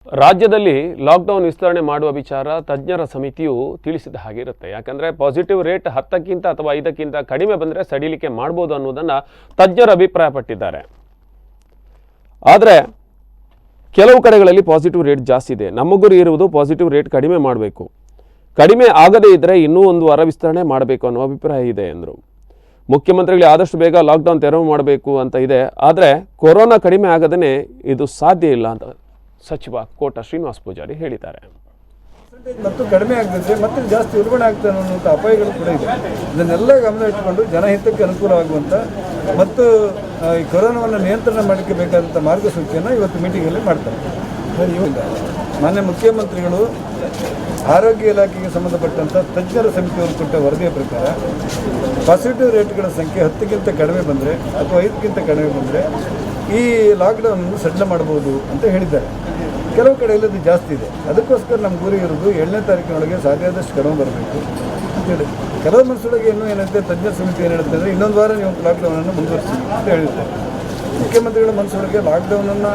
ರಾಜ್ಯದಲ್ಲಿ ಲಾಕ್ಡೌನ್ ವಿಸ್ತರಣೆ ಮಾಡುವ ವಿಚಾರ ತಜ್ಞರ ಸಮಿತಿಯು ತಿಳಿಸಿದ ಹಾಗಿರುತ್ತೆ. ಯಾಕಂದರೆ ಪಾಸಿಟಿವ್ ರೇಟ್ 10ಕ್ಕಿಂತ ಅಥವಾ 5ಕ್ಕಿಂತ ಕಡಿಮೆ ಬಂದರೆ ಸಡಿಲಿಕೆ ಮಾಡ್ಬೋದು ಅನ್ನೋದನ್ನು ತಜ್ಞರು ಅಭಿಪ್ರಾಯಪಟ್ಟಿದ್ದಾರೆ. ಆದರೆ ಕೆಲವು ಕಡೆಗಳಲ್ಲಿ ಪಾಸಿಟಿವ್ ರೇಟ್ ಜಾಸ್ತಿ ಇದೆ. ನಮ್ಮ ಗುರಿ ಇರುವುದು ಪಾಸಿಟಿವ್ ರೇಟ್ ಕಡಿಮೆ ಮಾಡಬೇಕು. ಕಡಿಮೆ ಆಗದೇ ಇದ್ದರೆ ಇನ್ನೂ 1 ವಾರ ವಿಸ್ತರಣೆ ಮಾಡಬೇಕು ಅನ್ನೋ ಅಭಿಪ್ರಾಯ ಇದೆ ಎಂದರು. ಮುಖ್ಯಮಂತ್ರಿಗಳಿಗೆ ಆದಷ್ಟು ಬೇಗ ಲಾಕ್ಡೌನ್ ತೆರವು ಮಾಡಬೇಕು ಅಂತ ಇದೆ. ಆದರೆ ಕೊರೋನಾ ಕಡಿಮೆ ಆಗದೇ ಇದು ಸಾಧ್ಯ ಇಲ್ಲ ಅಂತ ಸಚಿವ ಕೋಟ ಶ್ರೀನಿವಾಸ ಪೂಜಾರಿ ಹೇಳಿದ್ದಾರೆ. ಮತ್ತು ಕಡಿಮೆ ಆಗದಿದ್ದರೆ ಮತ್ತೆ ಜಾಸ್ತಿ ಉಲ್ಬಣ ಆಗ್ತಾನೆ ಅನ್ನುವಂಥ ಅಪಾಯಗಳು ಕೂಡ ಇದೆ. ಇದನ್ನೆಲ್ಲ ಗಮನ ಇಟ್ಟುಕೊಂಡು ಜನಹಿತಕ್ಕೆ ಅನುಕೂಲವಾಗುವಂಥ ಮತ್ತು ಈ ಕೊರೋನಾವನ್ನು ನಿಯಂತ್ರಣ ಮಾಡಲಿಕ್ಕೆ ಬೇಕಾದಂಥ ಮಾರ್ಗಸೂಚಿಯನ್ನು ಇವತ್ತು ಮೀಟಿಂಗಲ್ಲಿ ಮಾಡ್ತಾರೆ. ಮಾನ್ಯ ಮುಖ್ಯಮಂತ್ರಿಗಳು ಆರೋಗ್ಯ ಇಲಾಖೆಗೆ ಸಂಬಂಧಪಟ್ಟಂಥ ತಜ್ಞರ ಸಮಿತಿಯವರು ಕೊಟ್ಟ ವರದಿಯ ಪ್ರಕಾರ ಪಾಸಿಟಿವ್ ರೇಟ್ಗಳ ಸಂಖ್ಯೆ 10ಕ್ಕಿಂತ ಕಡಿಮೆ ಬಂದರೆ ಅಥವಾ 5ಕ್ಕಿಂತ ಕಡಿಮೆ ಬಂದರೆ ಈ ಲಾಕ್ಡೌನನ್ನು ಸಡಿಲ ಮಾಡ್ಬೋದು ಅಂತ ಹೇಳಿದ್ದಾರೆ. ಕೆಲವು ಕಡೆಯಲ್ಲಿ ಅದು ಜಾಸ್ತಿ ಇದೆ. ಅದಕ್ಕೋಸ್ಕರ ನಮ್ಮ ಗುರಿ ಇರೋದು 7ನೇ ತಾರೀಕಿನೊಳಗೆ ಸಾಧ್ಯ ಆದಷ್ಟು ಕಡಿಮೆ ಬರಬೇಕು ಅಂತೇಳಿ. ಕೆಲವು ಮನಸ್ಸೊಳಗೆ ಇನ್ನೂ ಏನಂತೆ ತಜ್ಞ ಸಮಿತಿ ಏನು ಹೇಳ್ತಾರೆ, 1 ವಾರ ನೀವು ಲಾಕ್ಡೌನನ್ನು ಮುಂದುವರಿಸಿ ಅಂತ ಹೇಳಿದ್ದಾರೆ. ಮುಖ್ಯಮಂತ್ರಿಗಳ ಮನಸ್ಸೊಳಗೆ ಲಾಕ್ಡೌನನ್ನು